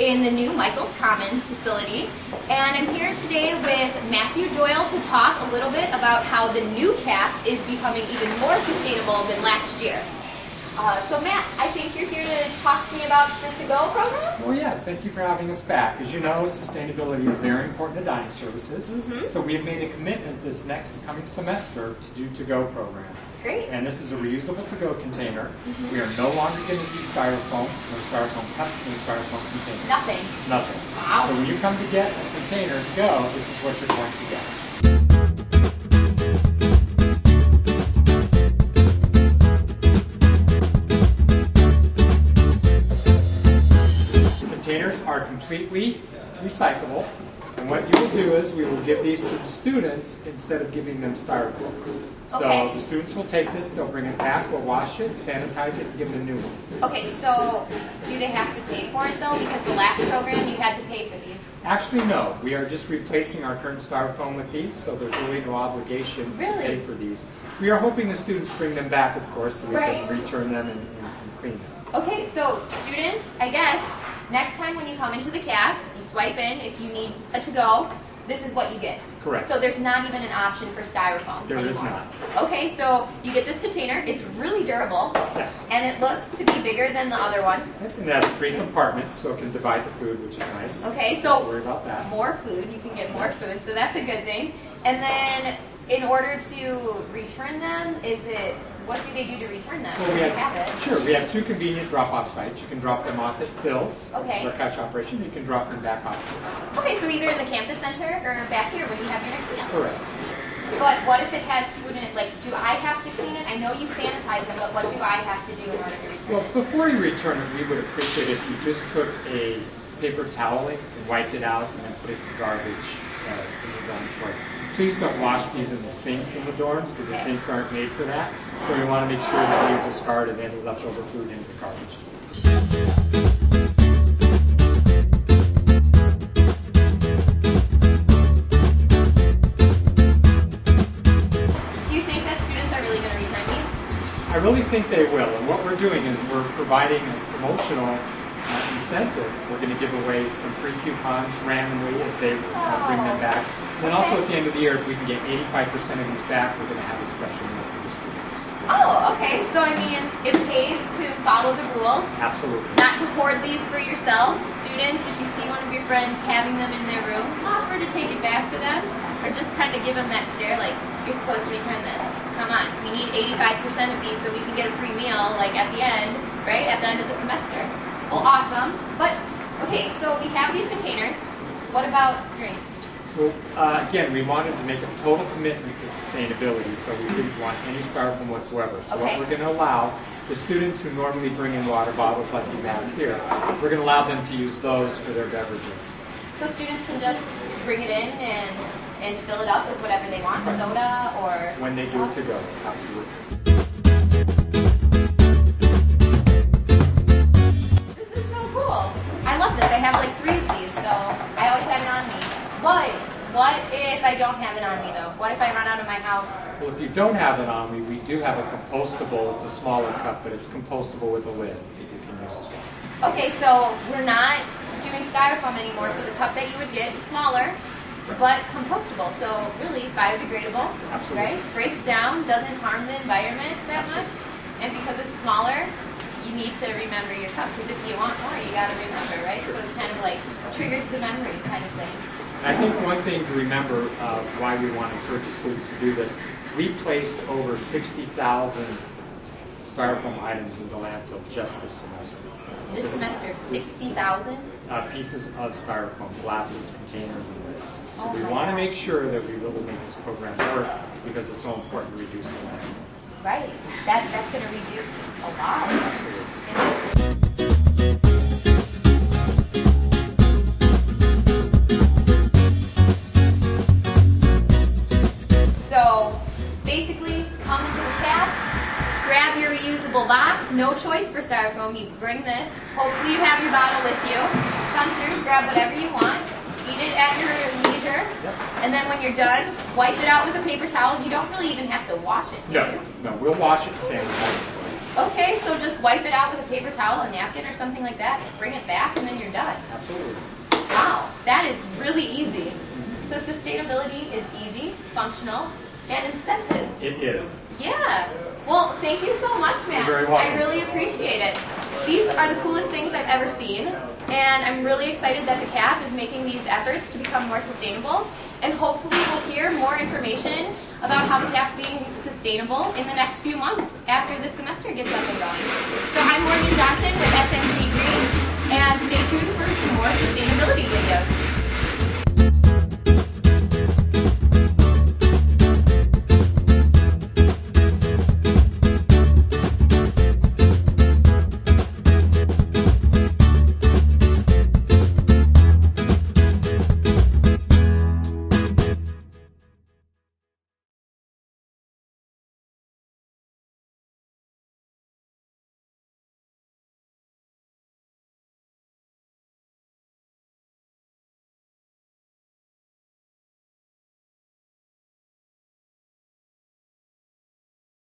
in the new Michael's Commons facility, and I'm here today with Matthew Doyle to talk a little bit about how the new cap is becoming even more sustainable than last year. So Matt, I think you're here to talk to me about the to-go program? Well, yes, thank you for having us back. As you know, sustainability is very important to dining services. So we have made a commitment this next coming semester to do to-go program. Great. And this is a reusable to-go container. We are no longer going to use styrofoam, no styrofoam cups, no styrofoam containers. Nothing. Nothing. Wow. So when you come to get a container to go, this is what you're going to get. Containers are completely recyclable, and what you will do is we will give these to the students instead of giving them styrofoam. So the students will take this, they'll bring it back, we'll wash it, sanitize it, and give it a new one. Okay, so do they have to pay for it though? Because the last program you had to pay for these. Actually, no. We are just replacing our current styrofoam with these, so there's really no obligation to pay for these. We are hoping the students bring them back, of course, so we can return them and clean them. Okay, so students, I guess, next time when you come into the caf, you swipe in. If you need a to-go, this is what you get. Correct. So there's not even an option for styrofoam There anymore. is not. Okay, so you get this container. It's really durable. Yes. And it looks to be bigger than the other ones. Yes, and it has 3 compartments, so it can divide the food, which is nice. Okay, so Don't worry about that. More food. You can get more food, so that's a good thing. And then, in order to return them, what do they do to return them? Well, we have 2 convenient drop-off sites. You can drop them off at Phil's, which is our cash operation. You can drop them back off here. Okay, so either in the campus center or back here when you have your next meal. Correct. But what if it has food in it? Like, do I have to clean it? I know you sanitize them, but what do I have to do in order to return it? Well, before you return it, we would appreciate if you just took a paper toweling and wiped it out and then put it in the garbage in the dormitory. Please don't wash these in the sinks in the dorms because the sinks aren't made for that. So we want to make sure that you discard any leftover food into the garbage. Do you think that students are really going to return these? I really think they will. And what we're doing is we're providing a promotional incentive. We're going to give away some free coupons randomly as they bring them back. And then also at the end of the year, if we can get 85% of these back, we're going to have a special meal for the students. Oh, okay. So, I mean, it pays to follow the rules. Absolutely. Not to hoard these for yourself. Students, if you see one of your friends having them in their room, offer to take it back to them. Or just kind of give them that stare like, you're supposed to return this. Come on, we need 85% of these so we can get a free meal, like at the end, right? At the end of the semester. Well, awesome. But, okay, so we have these containers. What about drinks? Well, again, we wanted to make a total commitment to sustainability, so we didn't want any styrofoam whatsoever. So what we're going to allow, the students who normally bring in water bottles like you have here, we're going to allow them to use those for their beverages. So students can just bring it in and fill it up with whatever they want, soda or... When they do it to go, absolutely. This is so cool. I love this. I have like 3 of these, so I always have it on me. But what if I don't have it on me though? What if I run out of my house? Well, if you don't have it on me, we do have a compostable. It's a smaller cup, but it's compostable with a lid that you can use as well. Okay, so we're not doing styrofoam anymore, so the cup that you would get is smaller, but compostable, so really biodegradable. Absolutely. Right? Breaks down, doesn't harm the environment that much, and because it's smaller, you need to remember your cup, because if you want more, you got to remember, right? So it's kind of like triggers the memory kind of thing. I think one thing to remember why we want to encourage the students to do this, we placed over 60,000 styrofoam items in the landfill just this semester. This semester, 60,000? Pieces of styrofoam, glasses, containers, and lids. So we want to make sure that we really make this program work because it's so important to reduce the landfill. Right. That's going to reduce a lot. Absolutely. So basically, come into the caf, grab your reusable box. No choice for styrofoam. You bring this. Hopefully you have your bottle with you. Come through, grab whatever you want. Eat it at your leisure. Yes. And then when you're done, wipe it out with a paper towel. You don't really even have to wash it, do you? No, we'll wash it and sanitize it for you. Okay, so just wipe it out with a paper towel, a napkin, or something like that. Bring it back, and then you're done. Absolutely. Wow, that is really easy. So sustainability is easy, functional, and incentives. It is. Yeah. Well, thank you so much, Matt. You're very welcome. I really appreciate it. These are the coolest things I've ever seen, and I'm really excited that the CAF is making these efforts to become more sustainable, and hopefully we'll hear more information about how the CAF's being sustainable in the next few months after the semester gets up and going. So I'm Morgan Johnson with SNC Green, and stay tuned for some more sustainability videos.